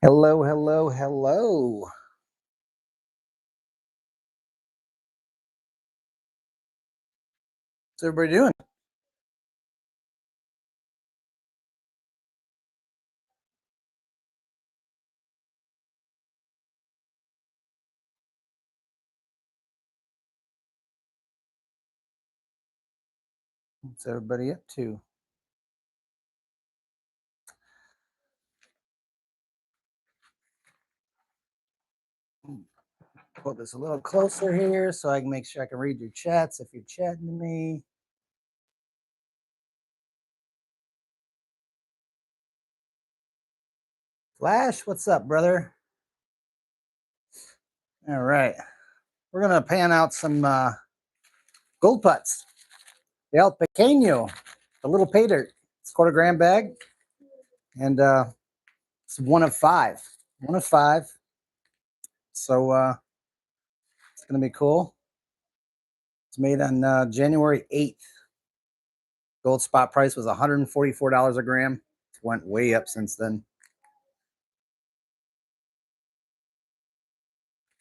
Hello, hello, hello. What's everybody doing? What's everybody up to? Pull this a little closer here so I can make sure I can read your chats if you're chatting to me. Flash, what's up, brother? All right. We're going to pan out some Goldputz El Pequeño, the little pay dirt. It's a quarter-gram bag, and it's one of five. One of five. So it's going to be cool. It's made on January 8th. Gold spot price was $144 a gram. It went way up since then.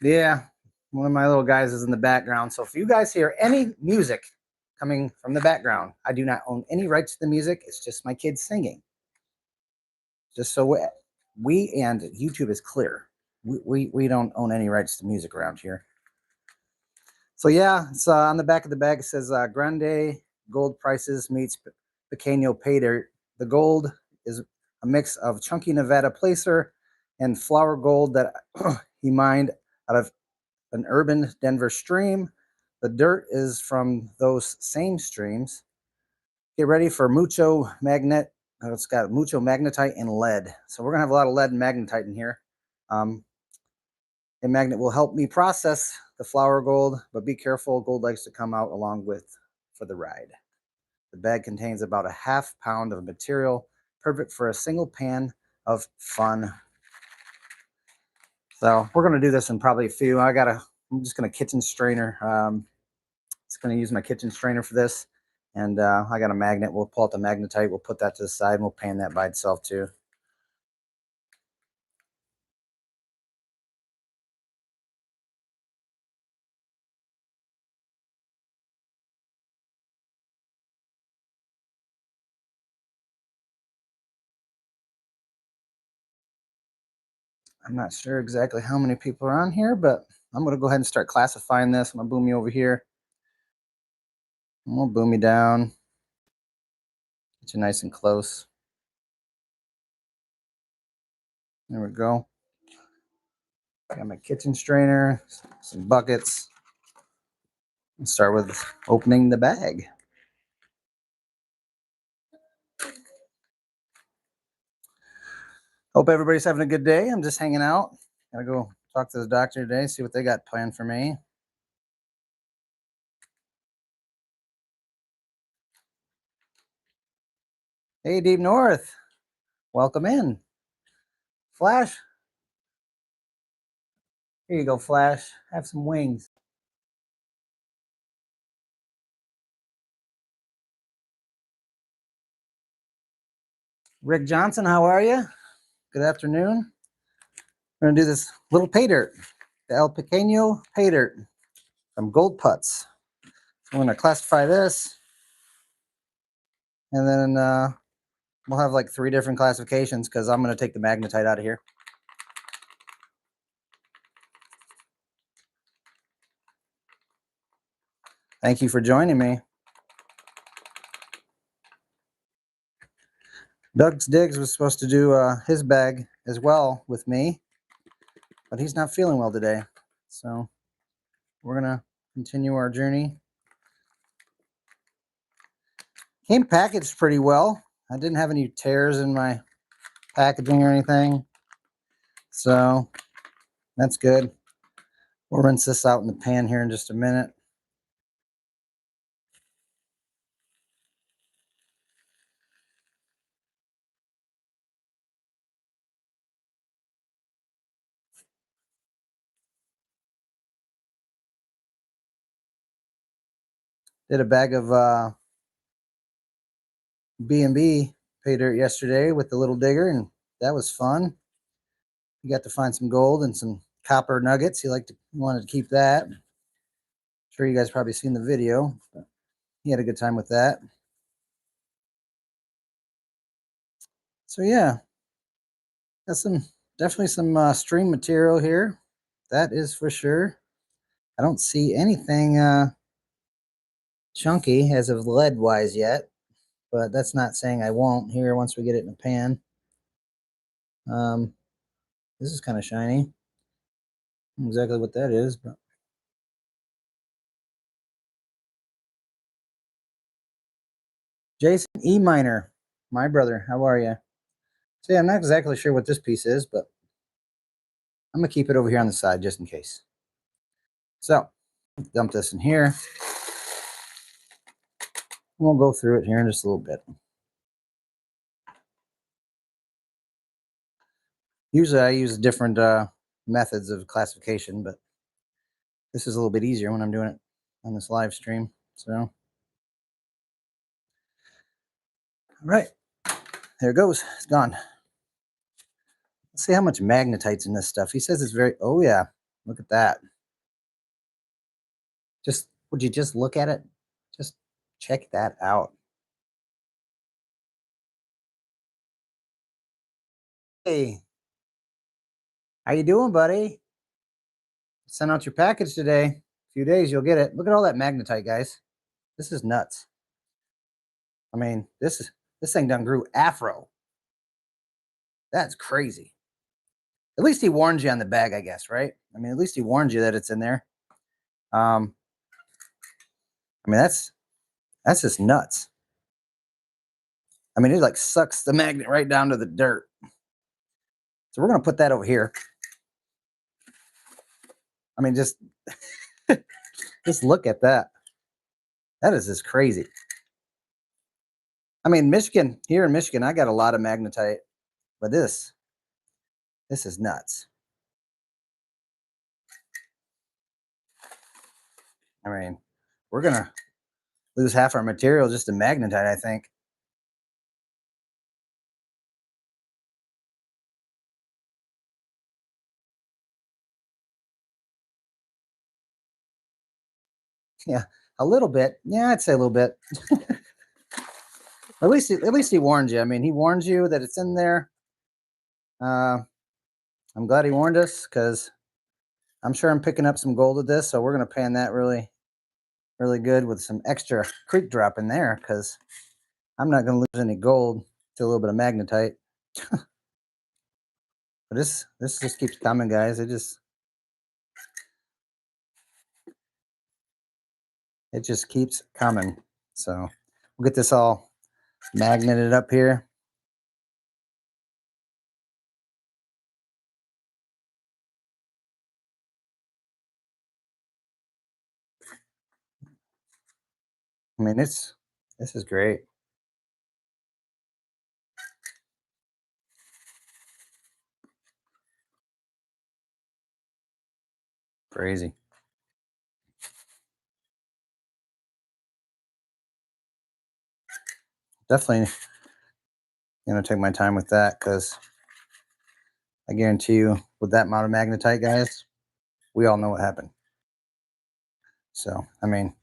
Yeah, one of my little guys is in the background. So if you guys hear any music coming from the background, I do not own any rights to the music. It's just my kids singing. Just so we and YouTube is clear. We don't own any rights to music around here. So yeah, it's on the back of the bag. It says Grande Gold Prices meets Pequeño Pay Dirt. The gold is a mix of chunky Nevada placer and flour gold that he mined out of an urban Denver stream. The dirt is from those same streams. Get ready for mucho magnet. It's got mucho magnetite and lead. So we're gonna have a lot of lead and magnetite in here. A magnet will help me process the flour gold, but be careful, gold likes to come out along with for the ride. The bag contains about a half pound of material, perfect for a single pan of fun. So we're gonna do this in probably a few. I'm just gonna kitchen strainer. It's gonna use my kitchen strainer for this. And I got a magnet. We'll pull out the magnetite. We'll put that to the side and we'll pan that by itself too. I'm not sure exactly how many people are on here, but I'm going to go ahead and start classifying this. I'm going to boom you over here. And we'll boom you down. Get you nice and close. There we go. Got my kitchen strainer, some buckets. Let's start with opening the bag. Hope everybody's having a good day. I'm just hanging out. Gotta go talk to the doctor today, see what they got planned for me. Hey, Deep North. Welcome in. Flash. Here you go, Flash. Have some wings. Rick Johnson, how are you? Good afternoon. We're gonna do this little pay dirt, the El Pequeño pay dirt from Goldputz. I'm gonna classify this, and then we'll have like 3 different classifications because I'm gonna take the magnetite out of here. Thank you for joining me. Doug's Diggs was supposed to do his bag as well with me, but he's not feeling well today. So we're gonna continue our journey. Came packaged pretty well. I didn't have any tears in my packaging or anything, so that's good. We'll rinse this out in the pan here in just a minute. Did a bag of B&B pay dirt yesterday with the little digger, and that was fun. he got to find some gold and some copper nuggets. He wanted to keep that. I'm sure you guys probably seen the video. But he had a good time with that. So yeah, got definitely some stream material here. That is for sure. I don't see anything chunky as of lead wise yet, but that's not saying I won't here once we get it in a pan. This is kind of shiny. I don't know exactly what that is, but Jason E. Miner, my brother, how are you? So yeah, I'm not exactly sure what this piece is, but I'm gonna keep it over here on the side just in case. So dump this in here. We'll go through it here in just a little bit. Usually I use different methods of classification, but this is a little bit easier when I'm doing it on this live stream. So, all right, there it goes. It's gone. Let's see how much magnetite's in this stuff. He says it's very, oh yeah, look at that. Would you just look at it? Just check that out. Hey, how you doing, buddy? Sent out your package today. A few days, you'll get it. Look at all that magnetite, guys. This is nuts. I mean, this thing done grew afro. That's crazy. At least he warned you on the bag, I guess, right? I mean, at least he warned you that it's in there. I mean, that's just nuts. I mean, it like sucks the magnet right down to the dirt. So we're gonna put that over here. I mean, just look at that. That is just crazy. I mean, here in Michigan, I got a lot of magnetite, but this is nuts. I mean, we're gonna lose half our material just to magnetite, I think. Yeah, a little bit. Yeah, I'd say a little bit. At least he warned you. I mean, he warns you that it's in there. I'm glad he warned us because I'm sure I'm picking up some gold with this. So we're gonna pan that really, really good with some extra creek drop in there because I'm not gonna lose any gold to a little bit of magnetite. But this just keeps coming, guys. It just keeps coming. So we'll get this all magneted up here. I mean, this is great. Crazy. Definitely gonna take my time with that because I guarantee you, with that amount of magnetite, guys, we all know what happened. So, I mean,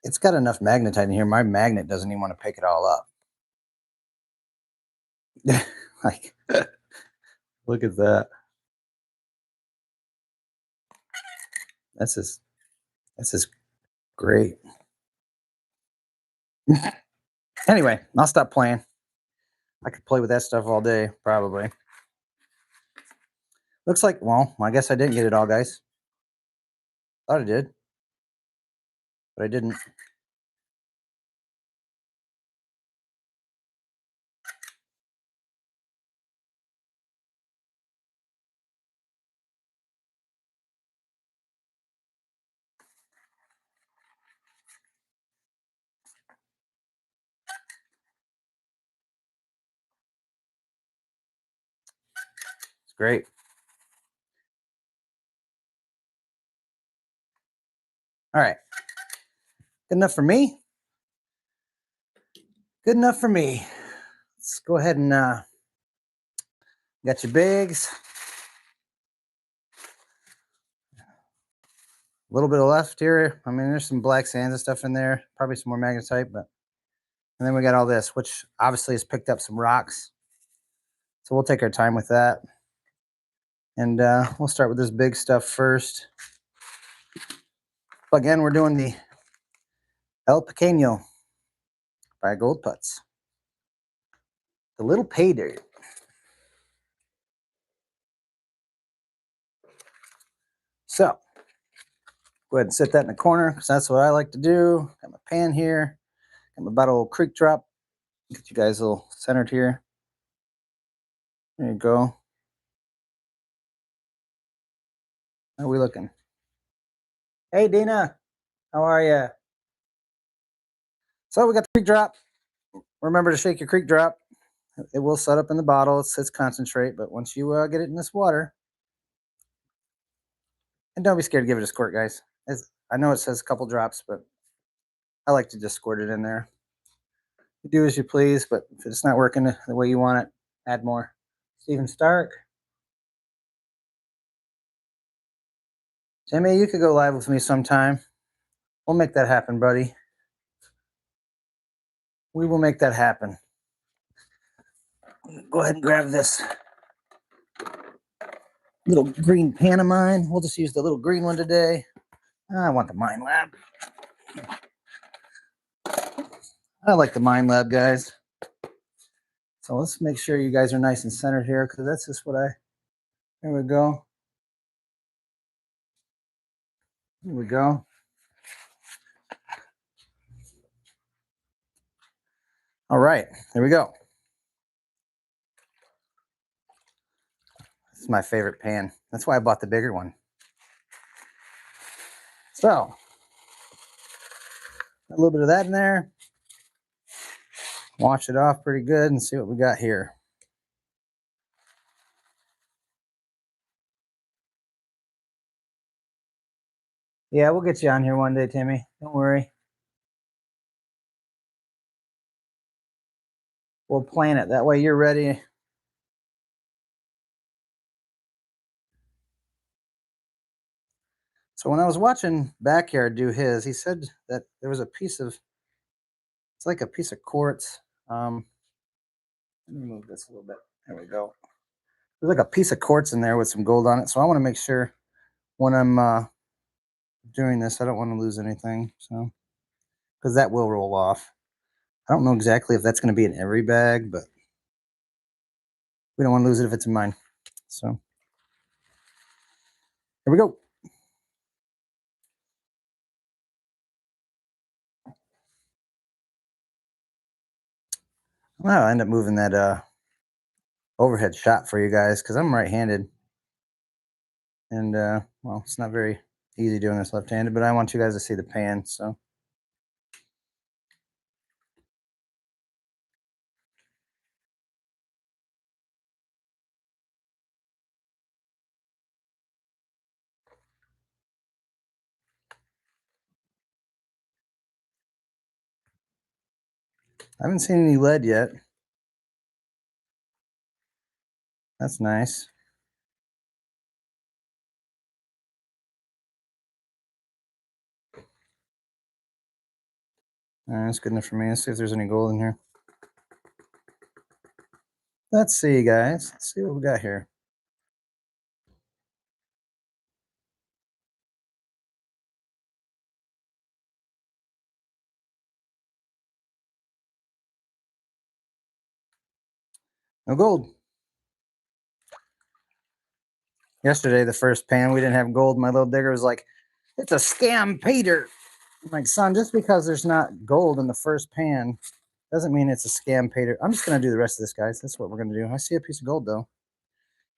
it's got enough magnetite in here. My magnet doesn't even want to pick it all up. Like, look at that. This is great. Anyway, I'll stop playing. I could play with that stuff all day, probably. Looks like, well, I guess I didn't get it all, guys. Thought I did, but I didn't. It's great. All right. Good enough for me. Good enough for me. Let's go ahead and Got your bigs. A little bit of left here. I mean, there's some black sands and stuff in there. Probably some more magnetite, but and then we got all this, which obviously has picked up some rocks. So we'll take our time with that. And we'll start with this big stuff first. Again, we're doing the El Pequeño by Goldputz. The little pay dirt. So go ahead and set that in the corner because that's what I like to do. Got my pan here. Got my bottle creek drop. Get you guys a little centered here. There you go. How are we looking? Hey, Dina. How are you? So we got the creek drop. Remember to shake your creek drop. It will set up in the bottle. It says concentrate, but once you get it in this water, and don't be scared to give it a squirt, guys. I know it says a couple drops, but I like to just squirt it in there. You do as you please, but if it's not working the way you want it, add more. Stephen Stark. Jimmy, you could go live with me sometime. We'll make that happen, buddy. We will make that happen. Go ahead and grab this little green pan of mine. We'll just use the little green one today. I want the Mind Lab. I like the Mind Lab, guys. So let's make sure you guys are nice and centered here because that's just what there we go. Here we go. All right, there we go. This is my favorite pan. That's why I bought the bigger one. So, a little bit of that in there. Wash it off pretty good and see what we got here. Yeah, we'll get you on here one day, Timmy. Don't worry. We'll plan it. That way you're ready. So when I was watching Backyard do his, he said that there was a piece of, it's like a piece of quartz. Let me move this a little bit. There we go. There's like a piece of quartz in there with some gold on it. So I want to make sure when I'm doing this, I don't want to lose anything. So, because that will roll off. I don't know exactly if that's going to be in every bag, but we don't want to lose it if it's in mine. So here we go. Well, I'll end up moving that overhead shot for you guys because I'm right-handed. And, well, it's not very easy doing this left-handed, but I want you guys to see the pan, so. I haven't seen any lead yet. That's nice. All right, that's good enough for me. Let's see if there's any gold in here. Let's see, guys. Let's see what we got here. No gold. Yesterday, the first pan, we didn't have gold. My little digger was like, it's a scam paydirt. I'm like, son, just because there's not gold in the first pan doesn't mean it's a scam paydirt. I'm just going to do the rest of this, guys. That's what we're going to do. I see a piece of gold, though.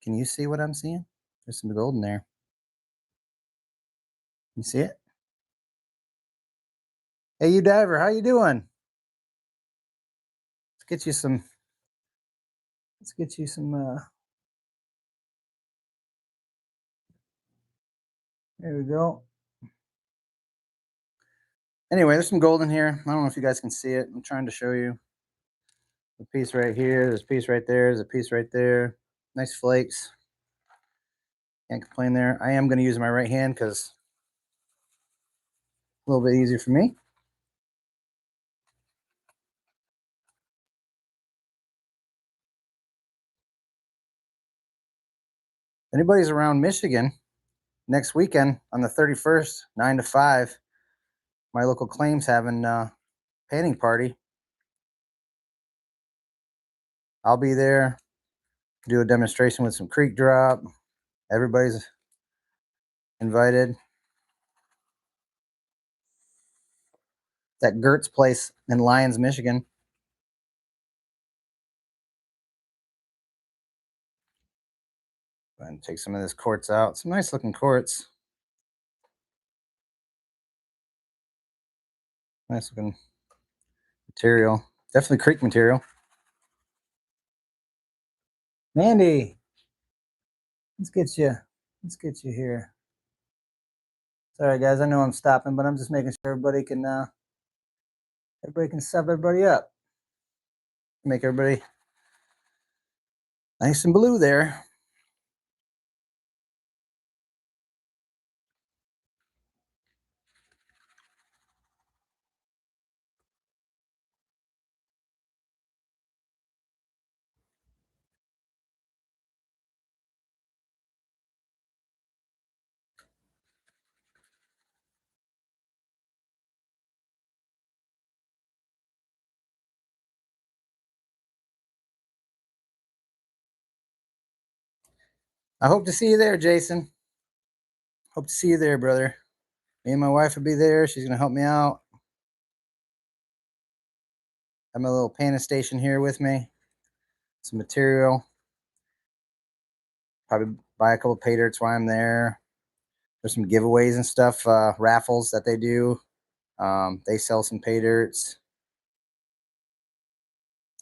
Can you see what I'm seeing? There's some gold in there. You see it? Hey, you diver, how you doing? Let's get you some, there we go. Anyway, there's some gold in here. I don't know if you guys can see it. I'm trying to show you. A piece right here, there's a piece right there, there's a piece right there. Nice flakes. Can't complain there. I am going to use my right hand because a little bit easier for me. If anybody's around Michigan, next weekend on the 31st, 9 to 5, my local claim's having a painting party. I'll be there, do a demonstration with some creek drop. Everybody's invited. That Gertz place in Lyons, Michigan. And take some of this quartz out. Some nice looking quartz. Nice looking material. Definitely creek material. Mandy, let's get you. Let's get you here. Sorry guys, I know I'm stopping, but I'm just making sure everybody can sub everybody up. Make everybody nice and blue there. I hope to see you there, Jason. Hope to see you there, brother. Me and my wife will be there. She's gonna help me out. I have my little painting station here with me. Some material. Probably buy a couple of pay dirts while I'm there. There's some giveaways and stuff, raffles that they do. They sell some pay dirts.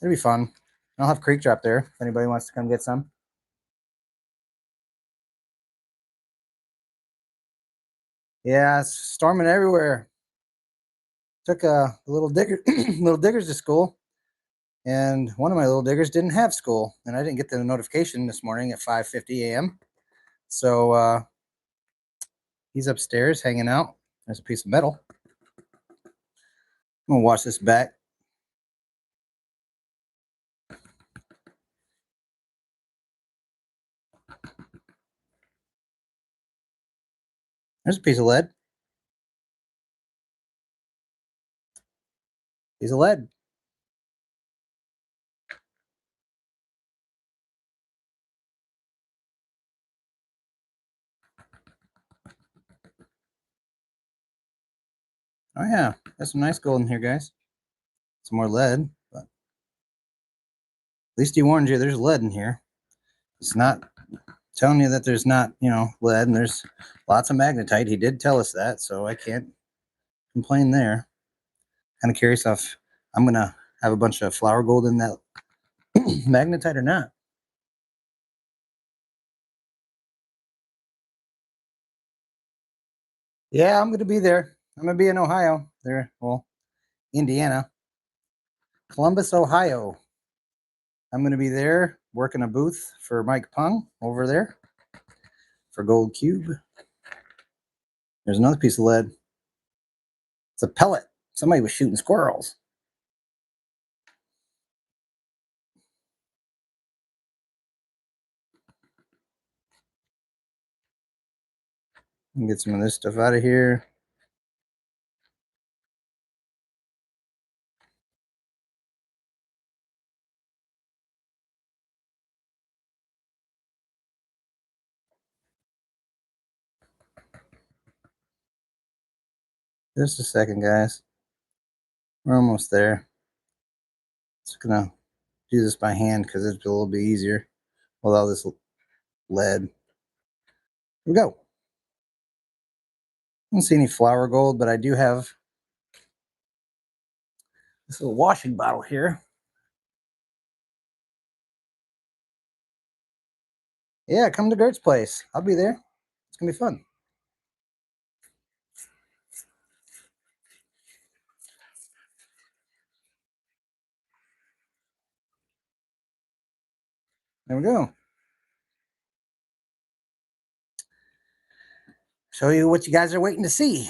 It'll be fun. I'll have creek drop there if anybody wants to come get some. Yeah, it's storming everywhere. Took a little digger, little diggers to school, and one of my little diggers didn't have school, and I didn't get the notification this morning at 5:50 a.m. So he's upstairs hanging out. There's a piece of metal. I'm gonna wash this back. There's a piece of lead. Piece of lead. Oh yeah, there's some nice gold in here, guys. Some more lead, but at least he warned you there's lead in here. It's not telling you that there's not, lead, and there's lots of magnetite. He did tell us that, so I can't complain there. Kind of curious if I'm gonna have a bunch of flower gold in that magnetite or not. Yeah, I'm gonna be there. I'm gonna be in Ohio. There, well, Indiana, Columbus, Ohio. I'm gonna be there working a booth for Mike Pung over there for Gold Cube. There's another piece of lead. It's a pellet. Somebody was shooting squirrels. Get some of this stuff out of here. Just a second, guys. We're almost there. Just gonna do this by hand because it's a little bit easier with all this lead. Here we go. I don't see any flower gold, but I do have this little washing bottle here. Yeah, come to Gert's place. I'll be there. It's gonna be fun. There we go. show you what you guys are waiting to see.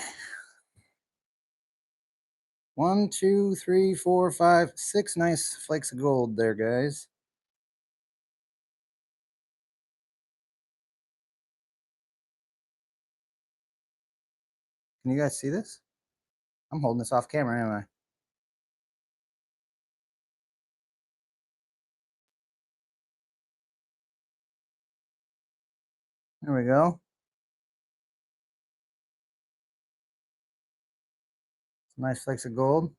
1, 2, 3, 4, 5, 6 nice flakes of gold there, guys. Can you guys see this? I'm holding this off camera, am I? There we go. Some nice flakes of gold.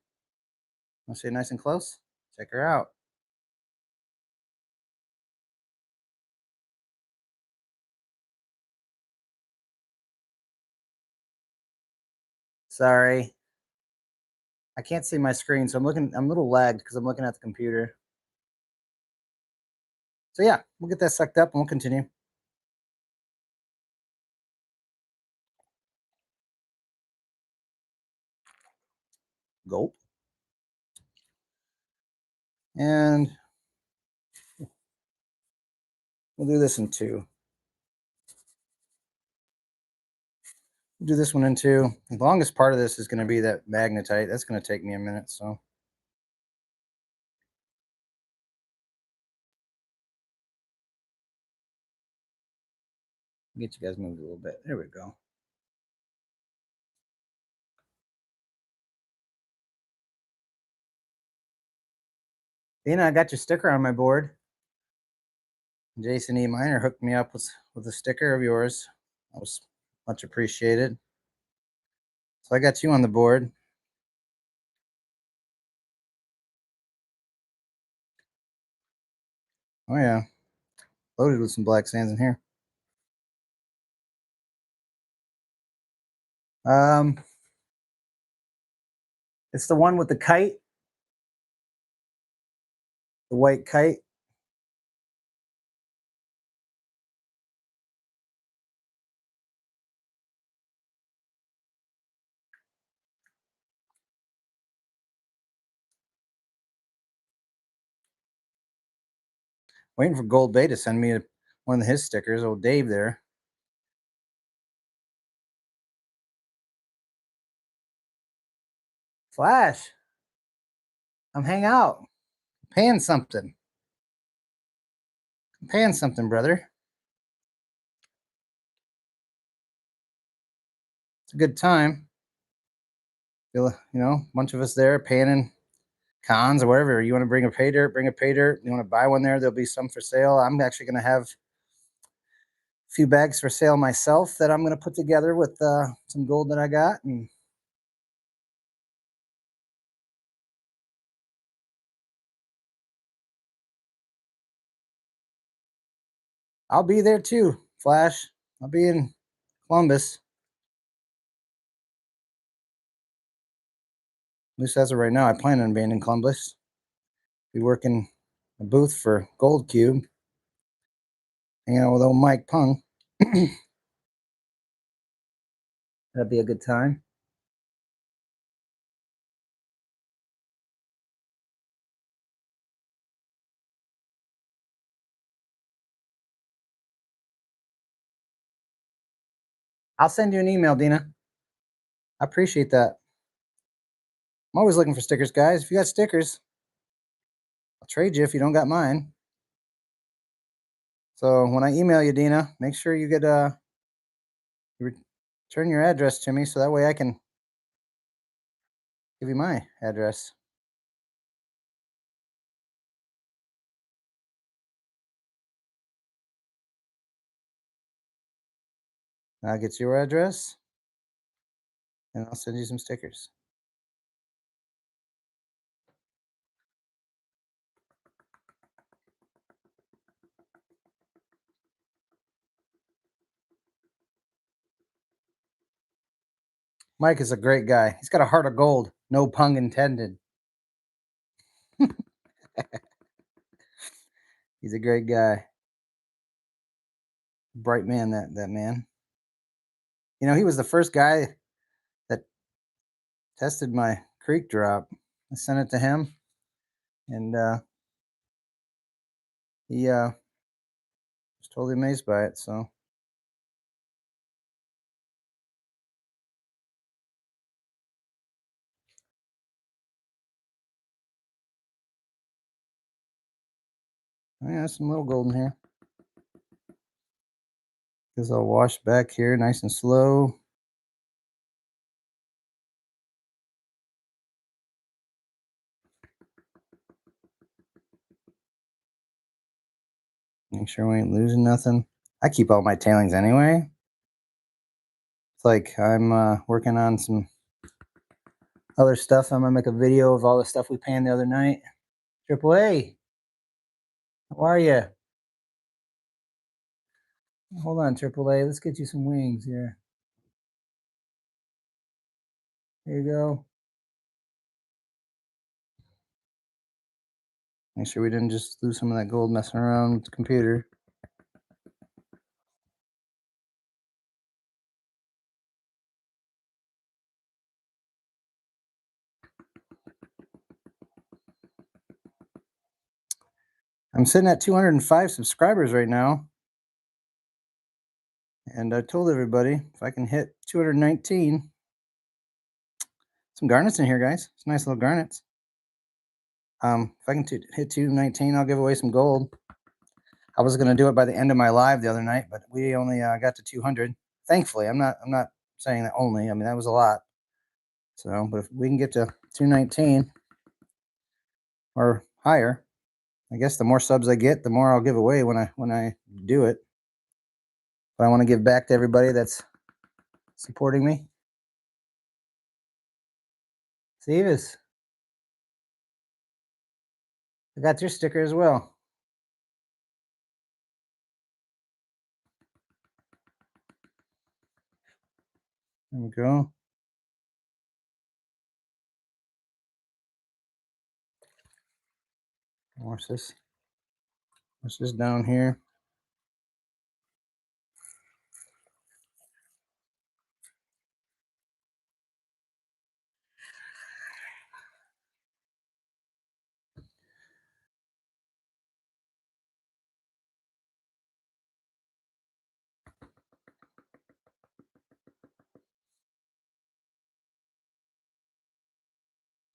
Want to see it nice and close? Check her out. Sorry. I can't see my screen, so I'm a little lagged because I'm looking at the computer. So yeah, we'll get that sucked up and we'll continue. Gulp. And we'll do this in 2. We'll do this one in 2. The longest part of this is going to be that magnetite. That's going to take me a minute, so. Get you guys moved a little bit. There we go. Dana, I got your sticker on my board. Jason E. Miner hooked me up with a sticker of yours. That was much appreciated. So I got you on the board. Oh yeah, loaded with some black sands in here. It's the one with the kite, the white kite. Waiting for Gold Bay to send me one of his stickers. Old Dave there. Flash, I'm hanging out. I'm paying something. I'm paying something, brother. It's a good time. You know, a bunch of us there paying in cons or wherever. You want to bring a pay dirt, bring a pay dirt. You want to buy one there, there'll be some for sale. I'm actually going to have a few bags for sale myself that I'm going to put together with some gold that I got. And I'll be there too, Flash. I'll be in Columbus. At least as of right now, I plan on being in Columbus. Be working a booth for Gold Cube. Hanging out with old Mike Pung. That'd be a good time. I'll send you an email, Dina. I appreciate that. I'm always looking for stickers, guys. If you got stickers, I'll trade you if you don't got mine. So when I email you, Dina, make sure you get you return your address to me so that way I can give you my address. I'll get your address and I'll send you some stickers. Mike is a great guy. He's got a heart of gold. No pun intended. He's a great guy. Bright man, that man. You know, he was the first guy that tested my creek drop. I sent it to him, and he was totally amazed by it. So Oh, yeah, some little gold in here. This all washed back here, nice and slow. Make sure we ain't losing nothing. I keep all my tailings anyway. It's like I'm working on some other stuff. I'm gonna make a video of all the stuff we panned the other night. Triple A, how are you? Hold on, Triple A. Let's get you some wings here. Here you go. Make sure we didn't just lose some of that gold messing around with the computer. I'm sitting at 205 subscribers right now. And I told everybody if I can hit 219, some garnets in here, guys. It's nice little garnets. If I can hit 219, I'll give away some gold. I was going to do it by the end of my live the other night, but we only got to 200. Thankfully, I'm not saying that only. I mean, that was a lot. So, but if we can get to 219 or higher, I guess the more subs I get, the more I'll give away when I do it. But I want to give back to everybody that's supporting me. Seavis, I got your sticker as well. There we go. Watch this. Watch this down here.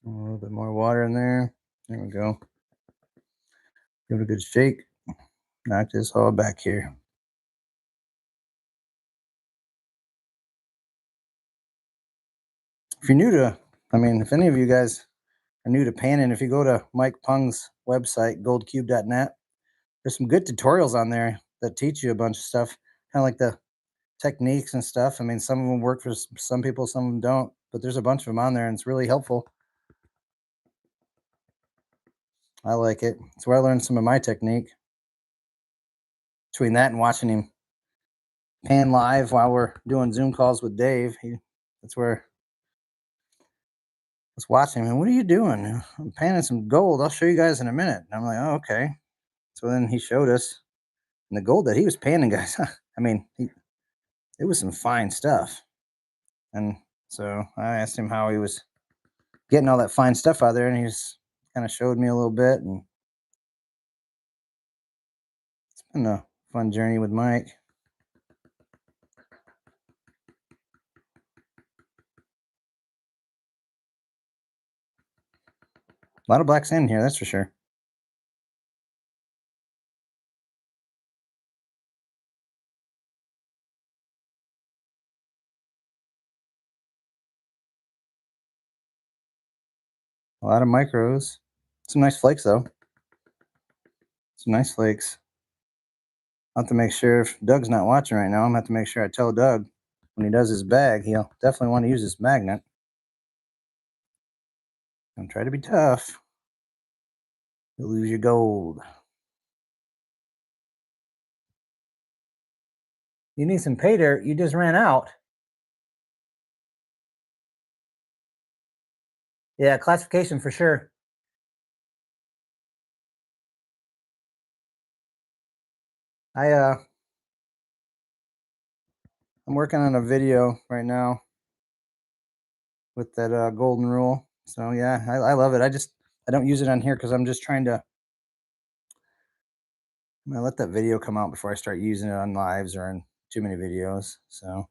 A little bit more water in there. There we go. Give it a good shake. Knock this all back here. If you're new to, I mean, if any of you guys are new to panning, if you go to Mike Pung's website, goldcube.net, there's some good tutorials on there that teach you a bunch of stuff, kind of like the techniques and stuff. I mean, some of them work for some people, some of them don't, but there's a bunch of them on there and it's really helpful. I like it. It's where I learned some of my technique. Between that and watching him pan live while we're doing Zoom calls with Dave, that's where I was watching him. And what are you doing? I'm panning some gold. I'll show you guys in a minute. And I'm like, oh, okay. So then he showed us, and the gold that he was panning, guys. I mean, it was some fine stuff. And so I asked him how he was getting all that fine stuff out there, and he just kind of showed me a little bit. And it's been a fun journey with Mike. A lot of black sand here, that's for sure. A lot of micros. Some nice flakes, though. Some nice flakes. I'll have to make sure, if Doug's not watching right now, I'm going to have to make sure I tell Doug when he does his bag, he'll definitely want to use this magnet. Don't try to be tough. You'll lose your gold. You need some pay dirt. You just ran out. Yeah, classification for sure. I'm working on a video right now with that golden rule. So yeah, I love it. I don't use it on here because I'm just trying to. I'm gonna let that video come out before I start using it on lives or in too many videos. So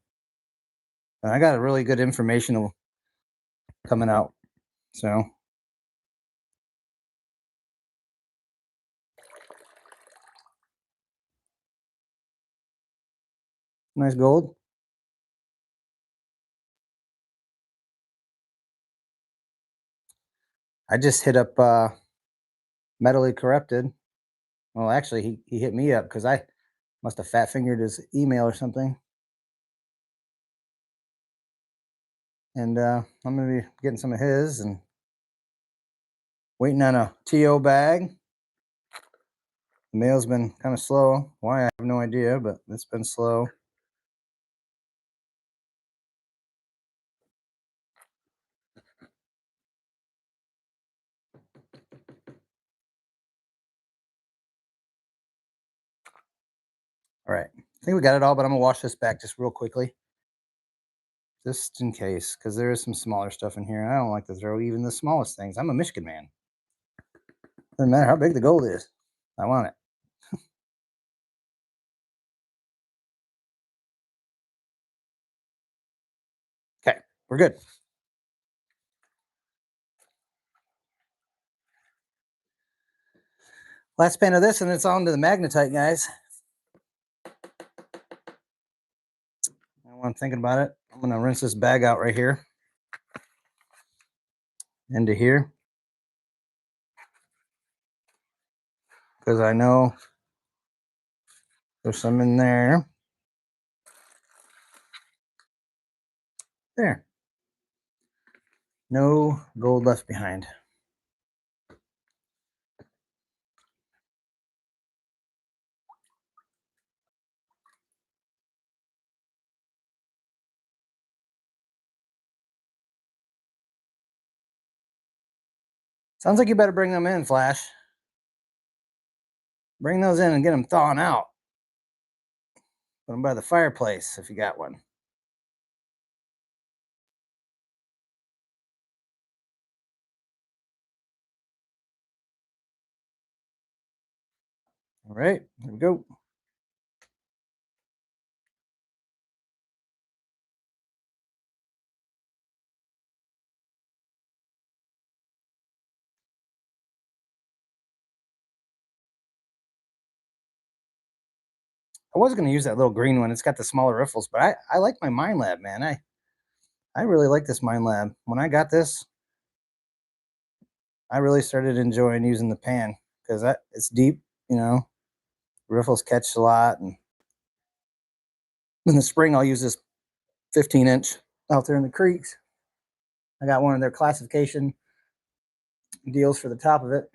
and I got a really good informational coming out. So Nice gold. I just hit up Metally Corrupted. Well, actually, he hit me up because I must have fat fingered his email or something. And I'm gonna be getting some of his and waiting on a TO bag. The mail's been kind of slow. Why, I have no idea, but it's been slow. All right, I think we got it all, but I'm gonna wash this back just real quickly, just in case, because there is some smaller stuff in here. I don't like to throw even the smallest things. I'm a Michigan man. Doesn't matter how big the gold is. I want it. Okay, we're good. Last pan of this, and it's on to the Magnetite, guys. While I'm thinking about it, I'm gonna rinse this bag out right here into here, because I know there's some in there. There. No gold left behind. Sounds like you better bring them in, Flash. Bring those in and get them thawing out. Put them by the fireplace if you got one. All right, here we go. I was going to use that little green one. It's got the smaller riffles, but I like my Mine Lab, man. I really like this Mine Lab. When I got this, I really started enjoying using the pan because it's deep, you know. Riffles catch a lot, and in the spring I'll use this 15-inch out there in the creeks. I got one of their classification deals for the top of it.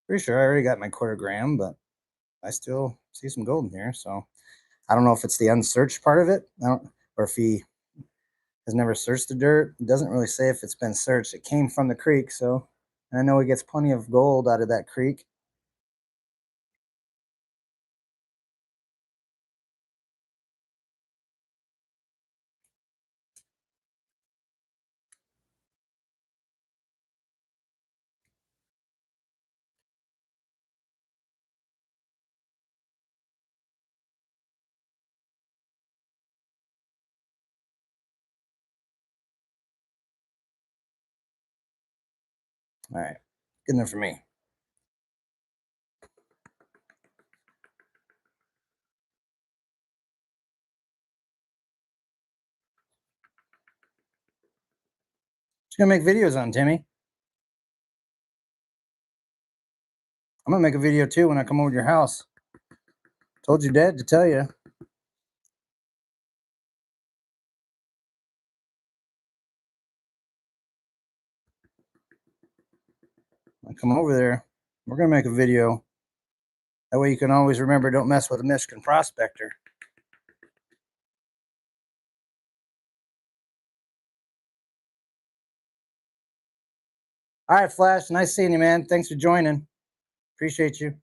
Pretty sure I already got my 1/4 gram, but I still see some gold in here. So I don't know if it's the unsearched part of it, or if he has never searched the dirt. It doesn't really say if it's been searched. It came from the creek, so I know he gets plenty of gold out of that creek. All right, good enough for me. Just gonna make videos on, Timmy. I'm gonna make a video too when I come over to your house. Told your dad to tell you. When I come over there, we're gonna make a video. That way you can always remember, don't mess with a Michigan prospector. All right, Flash. Nice seeing you, man. Thanks for joining. Appreciate you.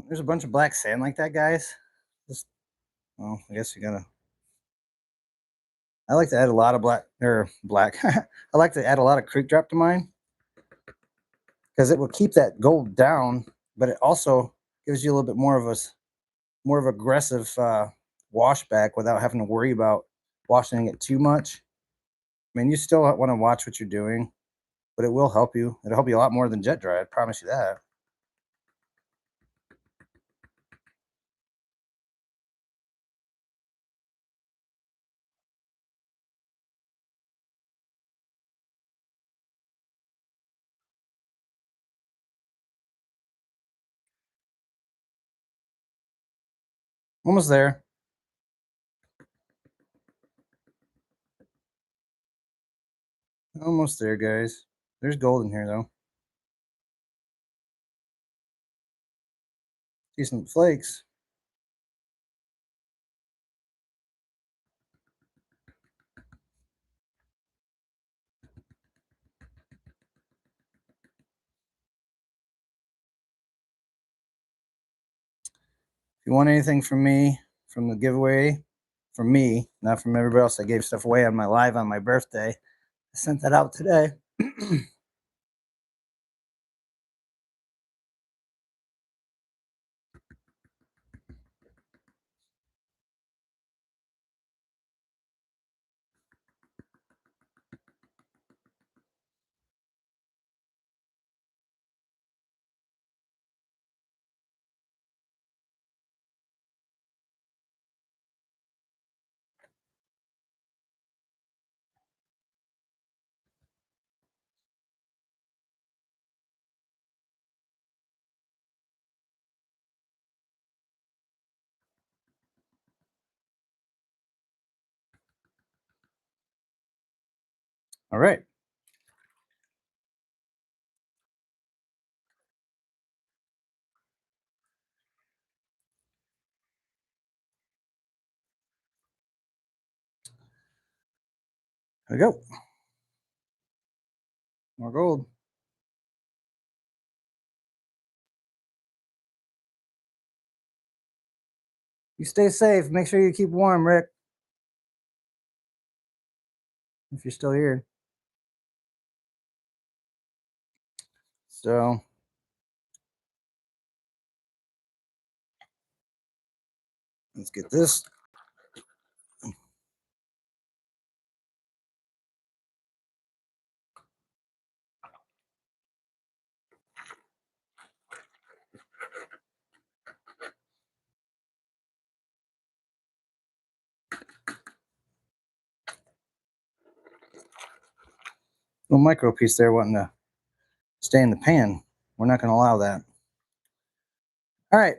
There's a bunch of black sand like that, guys. Just, well, I guess you gotta. I like to add a lot of black. I like to add a lot of creek drop to mine because it will keep that gold down, but it also gives you a little bit more of aggressive wash back without having to worry about washing it too much. I mean, you still want to watch what you're doing, but it will help you. It'll help you a lot more than jet dry. I promise you that. Almost there. Almost there, guys. There's gold in here, though. Decent flakes. If you want anything from me, from the giveaway, from me, not from everybody else, I gave stuff away on my live on my birthday. I sent that out today. All right. There we go. More gold. You stay safe. Make sure you keep warm, Rick, if you're still here. So let's get this. Little micro piece there wanting to stay in the pan. We're not going to allow that. All right.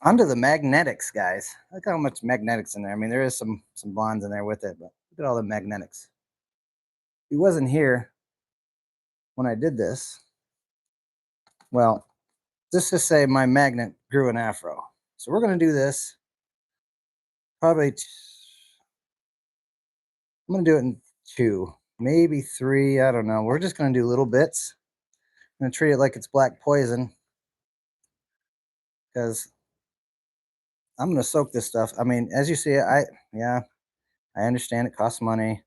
Onto the magnetics, guys. Look how much magnetics in there. I mean, there is some bonds in there with it, but look at all the magnetics. He wasn't here when I did this. Well, let's just say my magnet grew an afro. So we're going to do this probably. I'm going to do it in 2, maybe 3. I don't know. We're just going to do little bits. I'm going to treat it like it's black poison because I'm going to soak this stuff. I mean, as you see, I understand it costs money.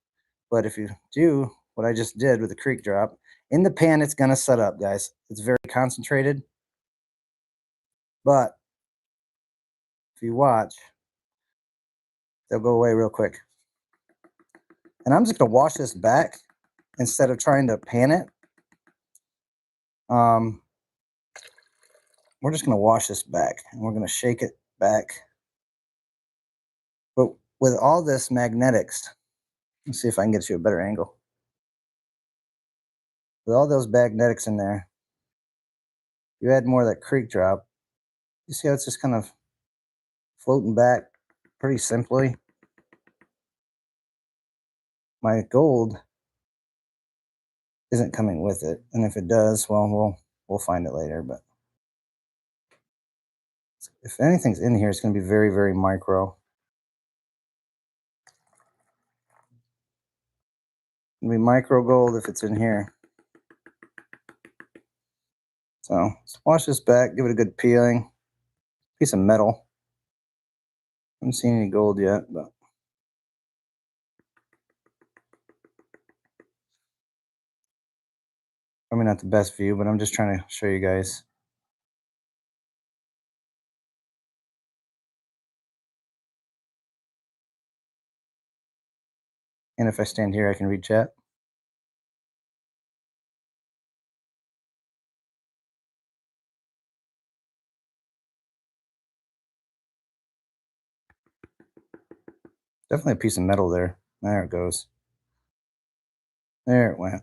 But if you do what I just did with the creek drop, in the pan it's going to set up, guys. It's very concentrated. But if you watch, they'll go away real quick. And I'm just going to wash this back instead of trying to pan it. We're just going to wash this back, and we're going to shake it back. But with all this magnetics, let's see if I can get you a better angle. With all those magnetics in there, you add more of that creek drop. You see how it's just kind of floating back pretty simply. My gold isn't coming with it, and if it does, well, we'll find it later. But if anything's in here, it's going to be very, very micro. It'll be micro gold if it's in here. So let's wash this back, give it a good peeling. Piece of metal. Haven't seen any gold yet, but probably not the best view, but I'm just trying to show you guys. And if I stand here, I can read chat. Definitely a piece of metal there. There it goes. There it went.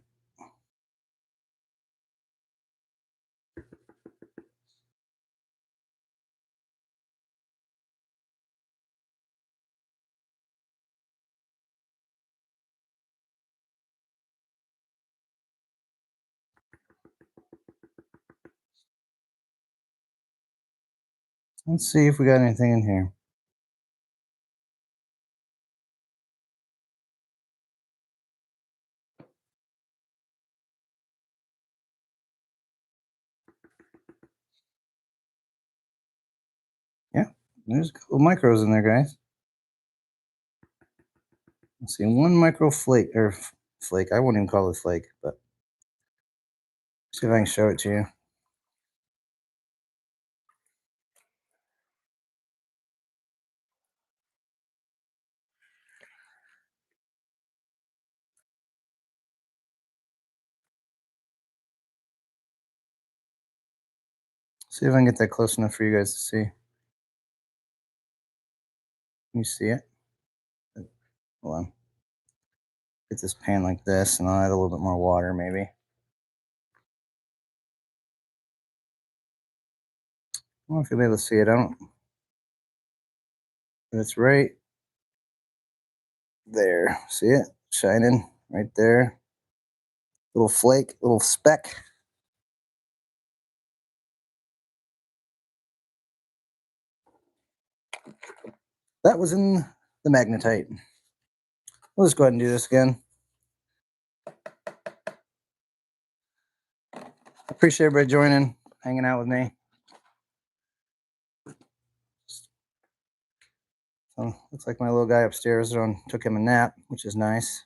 Let's see if we got anything in here. Yeah, there's a couple micros in there, guys. Let's see, one micro flake, or flake. I wouldn't even call it flake, but see if I can show it to you. See if I can get that close enough for you guys to see. Can you see it? Hold on. Get this pan like this, and I'll add a little bit more water, maybe. I don't know if you'll be able to see it. I don't. But it's right there. See it? Shining right there. Little flake, little speck. That was in the magnetite. We'll just go ahead and do this again. Appreciate everybody joining, hanging out with me. So looks like my little guy upstairs took him a nap, which is nice.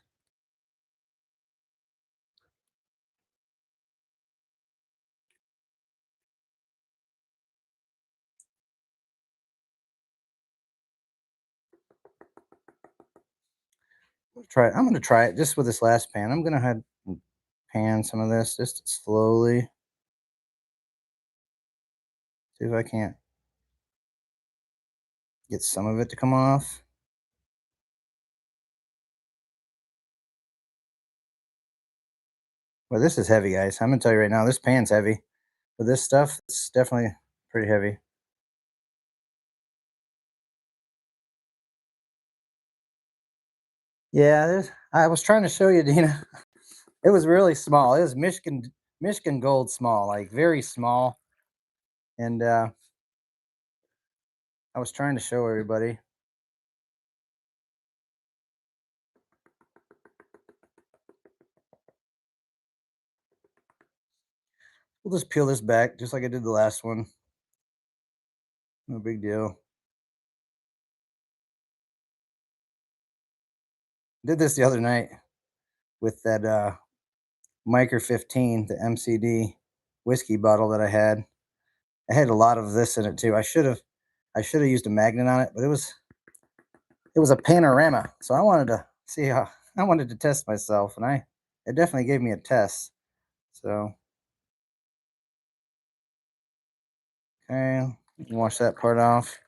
I'm going to try it just with this last pan. I'm going to have pan some of this just slowly. See if I can't get some of it to come off. Well, this is heavy, guys. I'm going to tell you right now, this pan's heavy. For this stuff, it's definitely pretty heavy. Yeah, I was trying to show you, Dina. It was really small. It was Michigan gold small, like very small. And I was trying to show everybody. We'll just peel this back just like I did the last one. No big deal. Did this the other night. with that Micro 15, the MCD whiskey bottle that I had. I had a lot of this in it too. I should have used a magnet on it, but it was a panorama. So I wanted to see how I wanted to test myself, and it definitely gave me a test. So okay, wash that part off.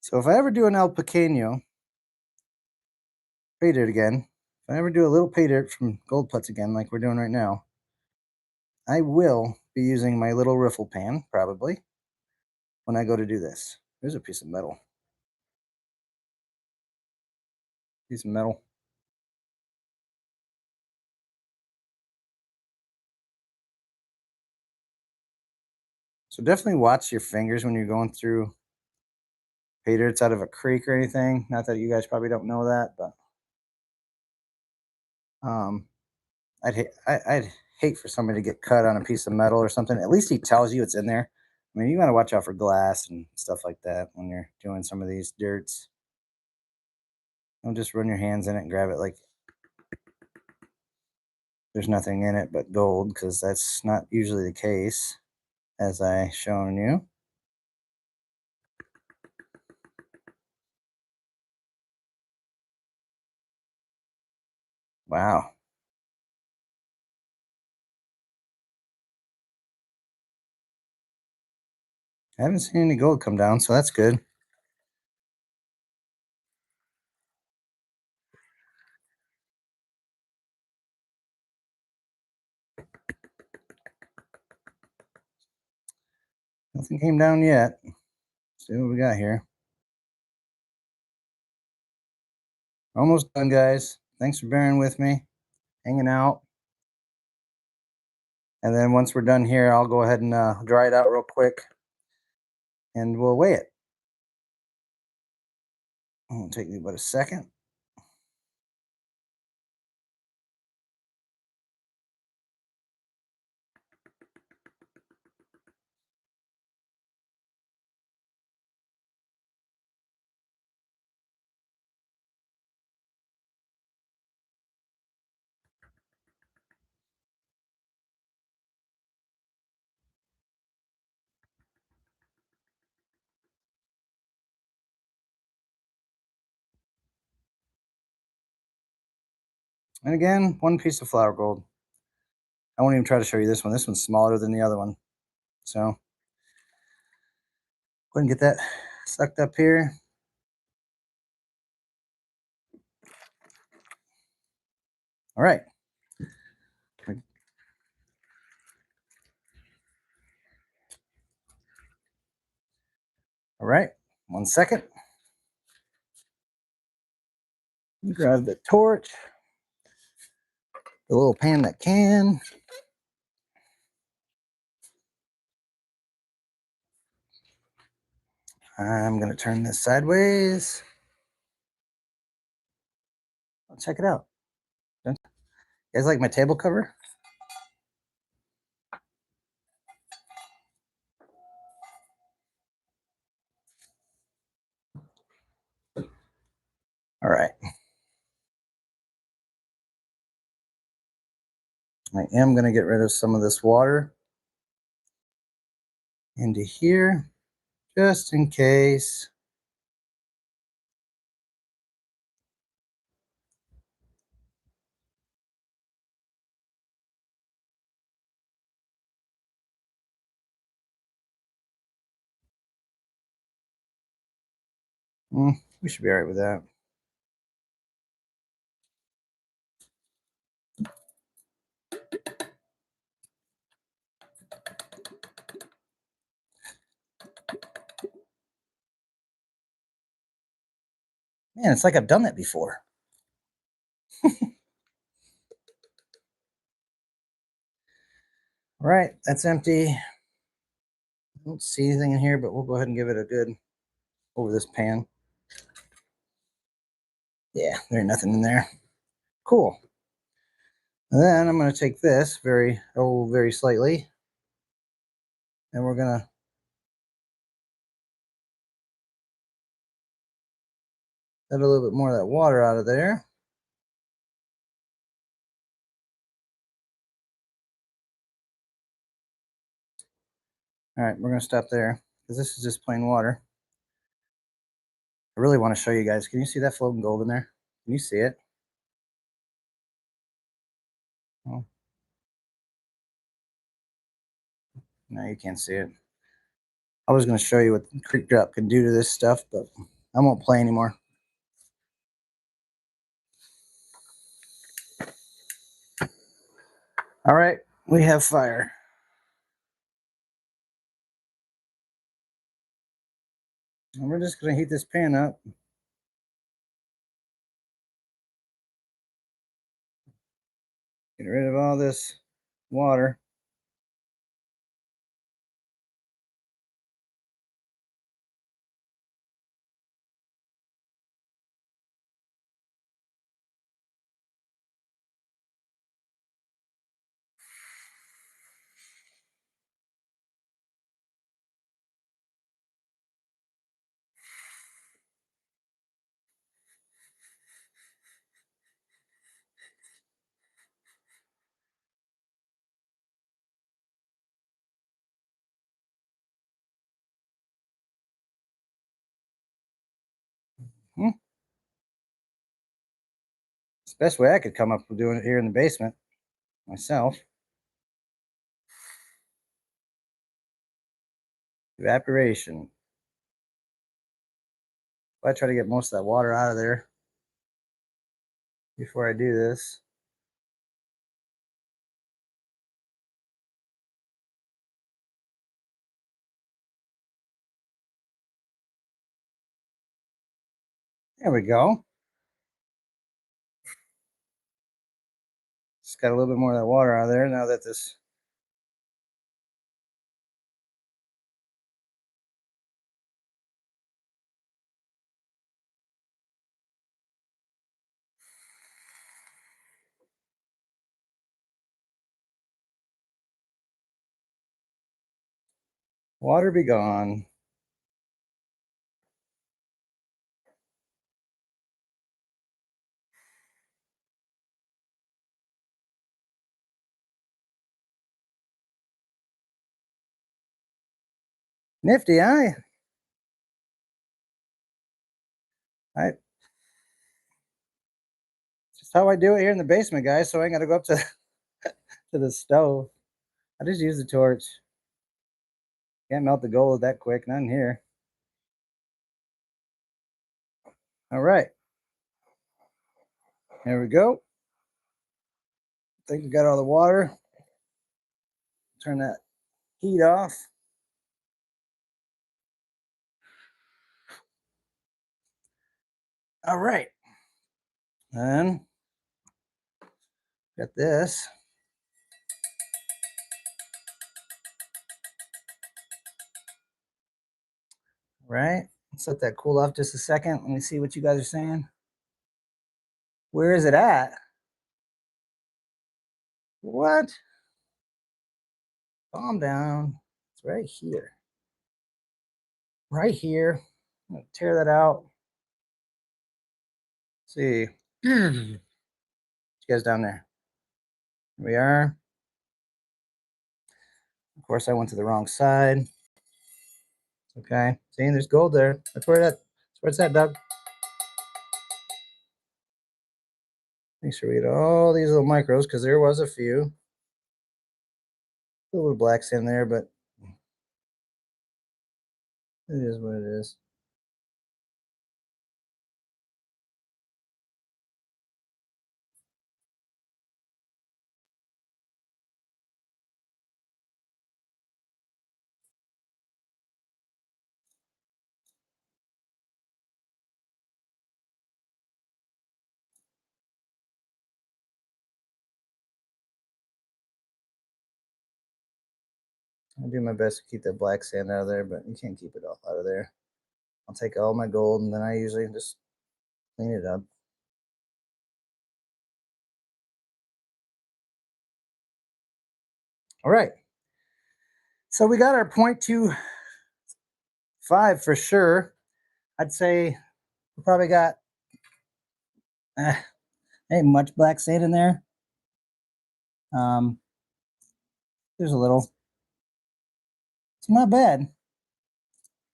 So if I ever do an El Pequeño pay dirt again, if I ever do a little pay dirt from Goldputz again, like we're doing right now, I will be using my little riffle pan probably when I go to do this. There's a piece of metal. Piece of metal. So definitely watch your fingers when you're going through pay dirts out of a creek or anything. Not that you guys probably don't know that, but um, I'd hate for somebody to get cut on a piece of metal or something. At least he tells you it's in there. I mean, you got to watch out for glass and stuff like that when you're doing some of these dirts. Don't just run your hands in it and grab it like there's nothing in it but gold, because that's not usually the case, as I shown you. Wow. I haven't seen any gold come down, so that's good. Nothing came down yet. Let's see what we got here. Almost done, guys. Thanks for bearing with me, hanging out. And then once we're done here, I'll go ahead and dry it out real quick, and we'll weigh it. It'll take me about a second. And again, one piece of flour gold. I won't even try to show you this one. This one's smaller than the other one. So go ahead and get that sucked up here. All right. All right. 1 second. Grab the torch, the little pan that can. I'm going to turn this sideways. Check it out. You guys like my table cover? All right. I am going to get rid of some of this water into here, just in case. We should be all right with that. Man, it's like I've done that before. All right, that's empty. I don't see anything in here, but we'll go ahead and give it a good over this pan. Yeah, there ain't nothing in there. Cool. And then I'm going to take this very slightly, and we're going to let a little bit more of that water out of there. All right, we're going to stop there because this is just plain water. I really want to show you guys. Can you see that floating gold in there? Can you see it? Oh, no, you can't see it. I was going to show you what creek drop can do to this stuff, but I won't play anymore. All right, we have fire. And we're just going to heat this pan up. Get rid of all this water. It's the best way I could come up with doing it here in the basement myself. Evaporation. I try to get most of that water out of there before I do this. There we go. Just got a little bit more of that water out of there now that this water be gone. Nifty, huh? I just how I do it here in the basement, guys. So I ain't got to go up to to the stove. I just use the torch. Can't melt the gold that quick. Not in here. All right. There we go. I think we got all the water. Turn that heat off. All right. And got this. Right. Let's let that cool off just a second. Let me see what you guys are saying. Where is it at? What? Calm down. It's right here. Right here. I'm gonna tear that out. Let's see. You guys down there. Here we are. Of course, I went to the wrong side. Okay. See, there's gold there. That's where it's at, Doug. Make sure we get all these little micros because there was a few. A little blacks in there, but it is what it is. I'll do my best to keep that black sand out of there, but you can't keep it all out of there. I'll take all my gold, and then I usually just clean it up. All right. So we got our 0.25 for sure. I'd say we probably got ain't much black sand in there. There's a little. It's not bad.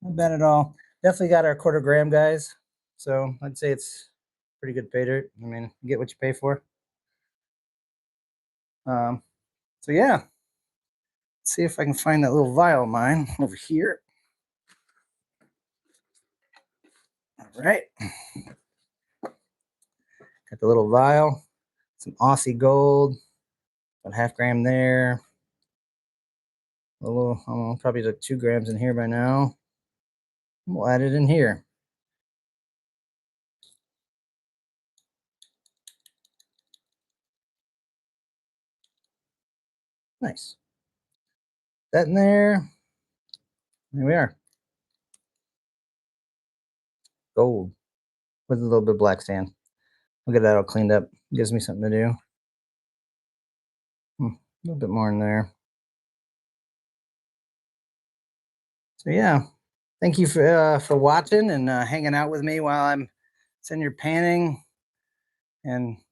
Not bad at all. Definitely got our 1/4 gram, guys. So I'd say it's pretty good pay dirt. I mean, you get what you pay for. So yeah. Let's see if I can find that little vial of mine over here. All right. Got the little vial. Some Aussie gold. About 1/2 gram there. A little, I don't know, probably like 2 grams in here by now. We'll add it in here. Nice. That in there. There we are. Gold with a little bit of black sand. I'll get that all cleaned up. Gives me something to do. A little bit more in there. So yeah, thank you for watching and hanging out with me while I'm sitting here panning and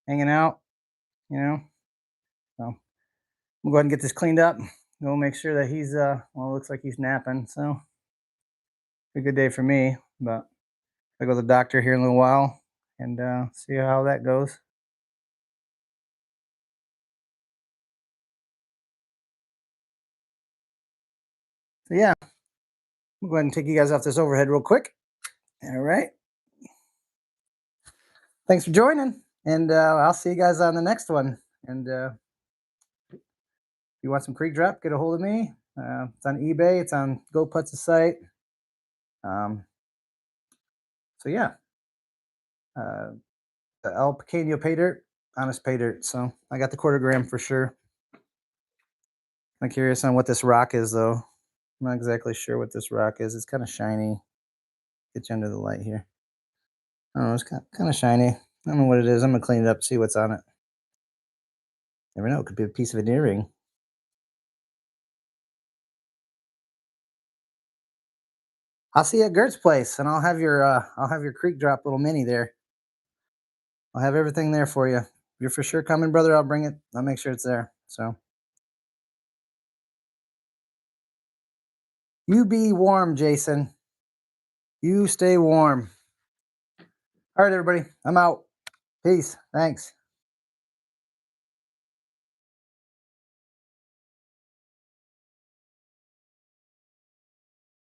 hanging out. You know, so we'll go ahead and get this cleaned up. We'll make sure that he's well, it looks like he's napping. So a good day for me. But I'll go to the doctor here in a little while and see how that goes. So yeah, we'll go ahead and take you guys off this overhead real quick. All right. Thanks for joining, and I'll see you guys on the next one. And if you want some creek drop, get a hold of me. It's on eBay. It's on Goldputz's site. So yeah, El Pequeño pay dirt, honest pay dirt. So I got the 1/4 gram for sure. I'm curious on what this rock is, though. I'm not exactly sure what this rock is. It's kind of shiny. Get you under the light here. I don't know. It's kind of shiny. I don't know what it is. I'm gonna clean it up, see what's on it. Never know. It could be a piece of an earring. I'll see you at Gert's place, and I'll have your creek drop little mini there. I'll have everything there for you. If you're for sure coming, brother, I'll bring it. I'll make sure it's there. So you be warm, Jason. You stay warm. All right, everybody. I'm out. Peace. Thanks.